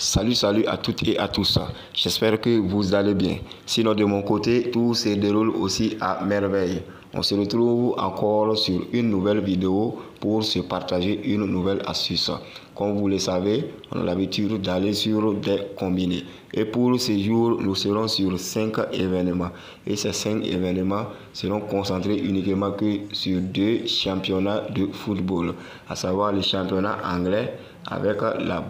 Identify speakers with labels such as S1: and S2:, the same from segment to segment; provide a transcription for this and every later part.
S1: Salut à toutes et à tous. J'espère que vous allez bien. Sinon, de mon côté, tout se déroule aussi à merveille. On se retrouve encore sur une nouvelle vidéo pour se partager une nouvelle astuce. Comme vous le savez, on a l'habitude d'aller sur des combinés. Et pour ce jour, nous serons sur 5 événements. Et ces 5 événements seront concentrés uniquement que sur 2 championnats de football, à savoir le championnat anglais avec la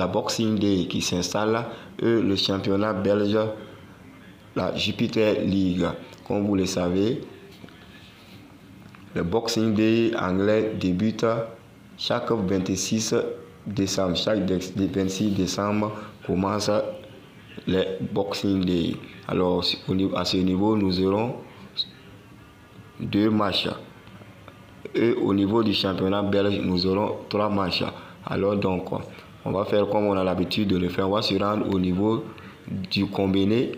S1: Boxing Day qui s'installe et le championnat belge, la Jupiter League. Comme vous le savez, le Boxing Day anglais débute chaque 26 décembre. Chaque 26 décembre commence les Boxing Day. Alors, à ce niveau, nous aurons 2 matchs. Et au niveau du championnat belge, nous aurons 3 matchs. Alors donc, on va faire comme on a l'habitude de le faire. On va se rendre au niveau du combiné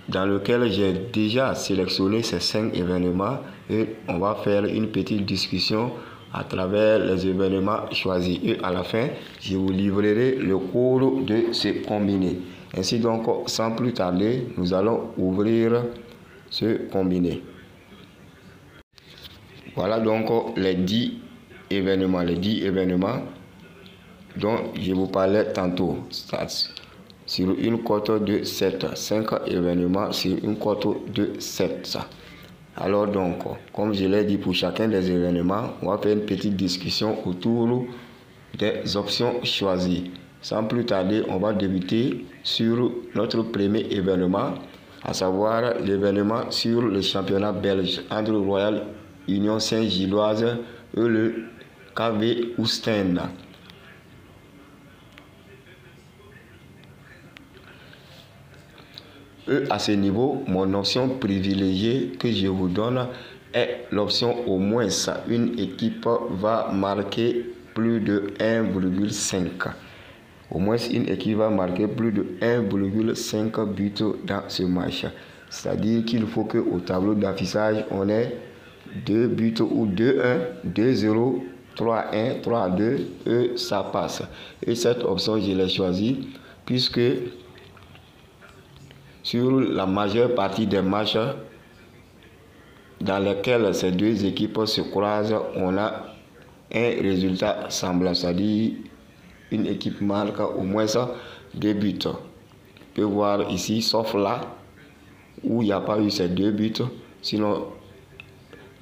S1: dans lequel j'ai déjà sélectionné ces 5 événements et on va faire une petite discussion à travers les événements choisis. Et à la fin, je vous livrerai le cours de ce combiné. Ainsi donc, sans plus tarder, nous allons ouvrir ce combiné. Voilà donc les 10 événements. Les 10 événements dont je vous parlais tantôt. Sur une cote de 7. 5 événements sur une cote de 7. Alors donc, comme je l'ai dit, pour chacun des événements, on va faire une petite discussion autour des options choisies. Sans plus tarder, on va débuter sur notre premier événement, à savoir l'événement sur le championnat belge entre Royal Union Saint-Gilloise et le KV Oostende. Et à ce niveau, mon option privilégiée que je vous donne est l'option au moins une équipe va marquer plus de 1,5. Au moins une équipe va marquer plus de 1,5 buts dans ce match. C'est-à-dire qu'il faut qu'au tableau d'affichage, on ait 2 buts ou 2-1, 2-0, 3-1, 3-2 et ça passe. Et cette option, je l'ai choisie puisque sur la majeure partie des matchs dans lesquels ces deux équipes se croisent, on a un résultat semblant, c'est-à-dire une équipe marque au moins 2 buts. On peut voir ici, sauf là où il n'y a pas eu ces 2 buts, sinon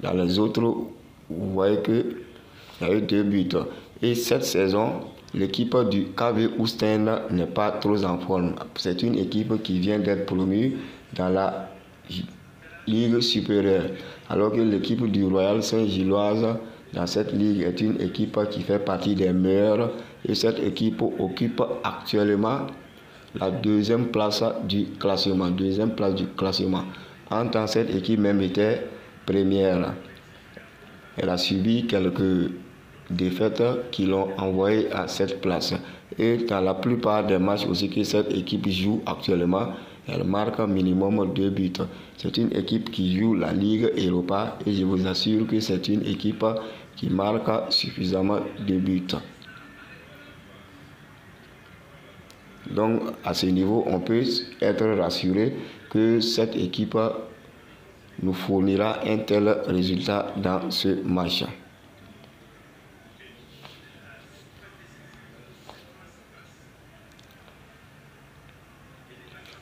S1: dans les autres, vous voyez qu'il y a eu 2 buts. Et cette saison, l'équipe du KV Oostende n'est pas trop en forme. C'est une équipe qui vient d'être promue dans la Ligue supérieure. Alors que l'équipe du Royal Saint-Gilloise dans cette ligue est une équipe qui fait partie des meilleures. Et cette équipe occupe actuellement la 2e place du classement. En tant que cette équipe même était première. Elle a subi quelques défaites qui l'ont envoyé à cette place. Et dans la plupart des matchs aussi que cette équipe joue actuellement, elle marque minimum 2 buts. C'est une équipe qui joue la Ligue Europa et je vous assure que c'est une équipe qui marque suffisamment de buts. Donc à ce niveau, on peut être rassuré que cette équipe nous fournira un tel résultat dans ce match.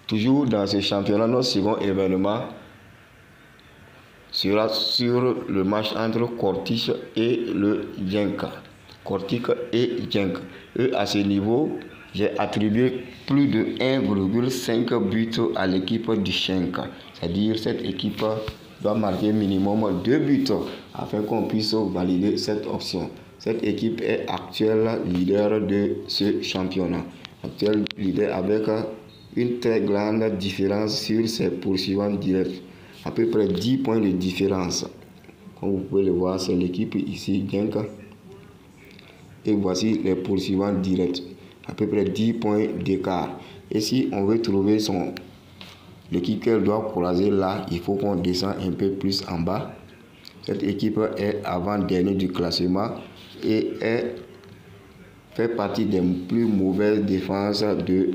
S1: Toujours dans ce championnat, notre second événement sera sur le match entre Kortrijk et le Genk. Et à ce niveau, j'ai attribué plus de 1,5 buts à l'équipe du Genk. C'est-à-dire cette équipe doit marquer minimum 2 buts afin qu'on puisse valider cette option. Cette équipe est actuelle leader de ce championnat. Actuel leader avec une très grande différence sur ses poursuivants directs. À peu près 10 points de différence. Comme vous pouvez le voir, c'est l'équipe ici, Genk. Et voici les poursuivants directs. À peu près 10 points d'écart. Et si on veut trouver l'équipe qu'elle doit croiser là, il faut qu'on descende un peu plus en bas. Cette équipe est avant-dernière du classement et est fait partie des plus mauvaises défenses de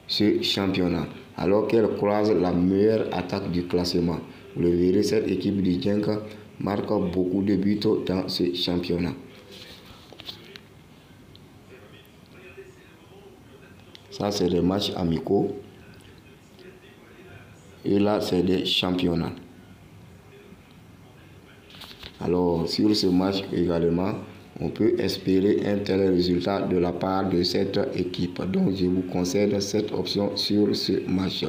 S1: ce championnat, alors qu'elle croise la meilleure attaque du classement. Vous le verrez, cette équipe de Genk marque beaucoup de buts dans ce championnat. Ça, c'est des matchs amicaux. Et là, c'est des championnats. Alors, sur ce match également, on peut espérer un tel résultat de la part de cette équipe. Donc, je vous concède cette option sur ce match.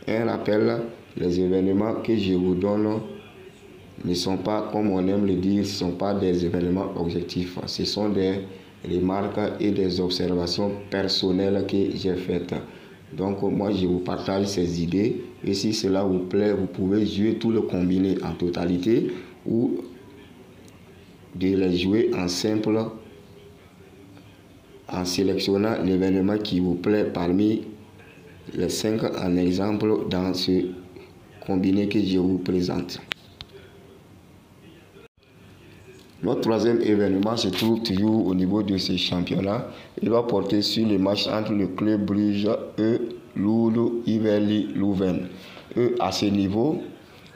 S1: Un rappel, les événements que je vous donne ne sont pas, comme on aime le dire, ce ne sont pas des événements objectifs. Ce sont des remarques et des observations personnelles que j'ai faites. Donc, moi, je vous partage ces idées. Et si cela vous plaît, vous pouvez jouer tout le combiné en totalité ou de les jouer en simple en sélectionnant l'événement qui vous plaît parmi les 5 en exemple dans ce combiné que je vous présente. Notre troisième événement se trouve toujours au niveau de ce championnat. Il va porter sur le match entre le club Bruges et l'Oulu Iveli Louvain. À ce niveau,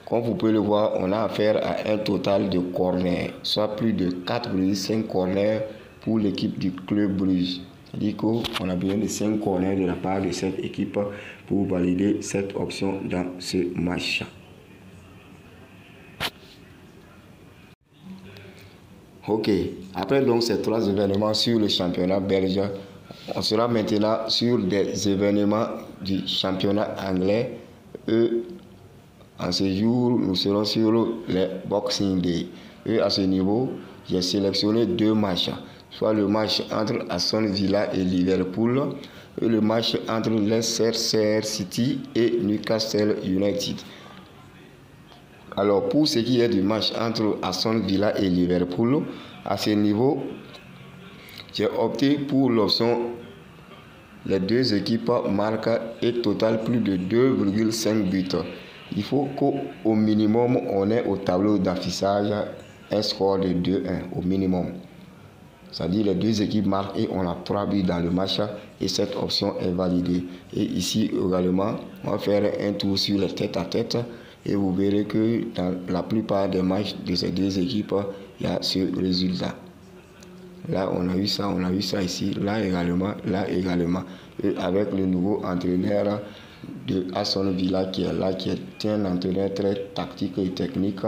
S1: comme vous pouvez le voir, on a affaire à un total de corners, soit plus de 4,5 corners pour l'équipe du club Bruges. C'est-à-dire qu'on a besoin de 5 corners de la part de cette équipe pour valider cette option dans ce match. Ok, après donc ces 3 événements sur le championnat belge, on sera maintenant sur des événements du championnat anglais. En ce jour, nous serons sur les Boxing Day. À ce niveau, j'ai sélectionné 2 matchs, soit le match entre Aston Villa et Liverpool et le match entre Leicester City et Newcastle United. Alors, pour ce qui est du match entre Aston Villa et Liverpool, à ce niveau, j'ai opté pour l'option les 2 équipes marquent et total plus de 2,5 buts. Il faut qu'au minimum, on ait au tableau d'affichage un score de 2-1 au minimum. C'est-à-dire les 2 équipes marquent et on a 3 buts dans le match et cette option est validée. Et ici également, on va faire un tour sur les tête-à-tête. Et vous verrez que dans la plupart des matchs de ces 2 équipes, il y a ce résultat. Là, on a eu ça ici, là également. Et avec le nouveau entraîneur de Aston Villa qui est là, qui est un entraîneur très tactique et technique,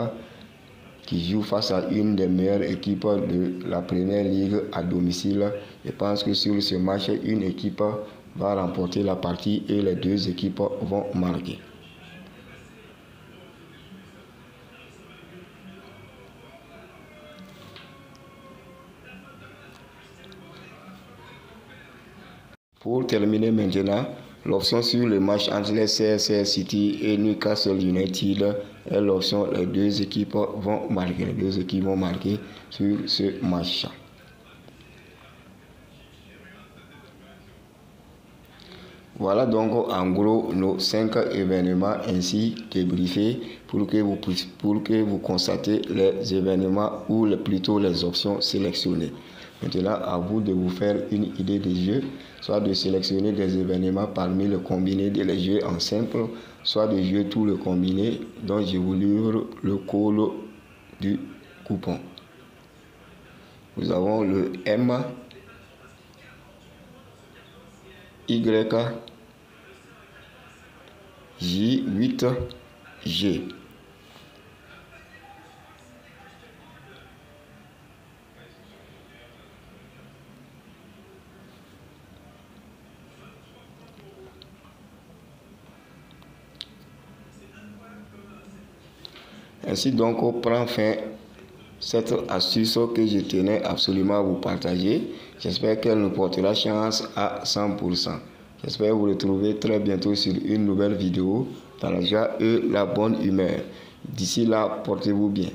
S1: qui joue face à une des meilleures équipes de la Première Ligue à domicile. Je pense que sur ce match, une équipe va remporter la partie et les 2 équipes vont marquer. Pour terminer maintenant, l'option sur le match entre Leicester City et Newcastle United est l'option les 2 équipes vont marquer. Les 2 équipes vont marquer sur ce match. Voilà donc en gros nos 5 événements ainsi débriefés pour que vous constatez les événements ou plutôt les options sélectionnées. Maintenant, à vous de vous faire une idée des jeux, soit de sélectionner des événements parmi le combiné de les jouer en simple, soit de jouer tout le combiné dont je vous livre le code du coupon. Nous avons le M, Y, J8G. Ainsi donc, on prend fin cette astuce que je tenais absolument à vous partager. J'espère qu'elle nous portera chance à 100%. J'espère vous retrouver très bientôt sur une nouvelle vidéo dans la joie et la bonne humeur. D'ici là, portez-vous bien.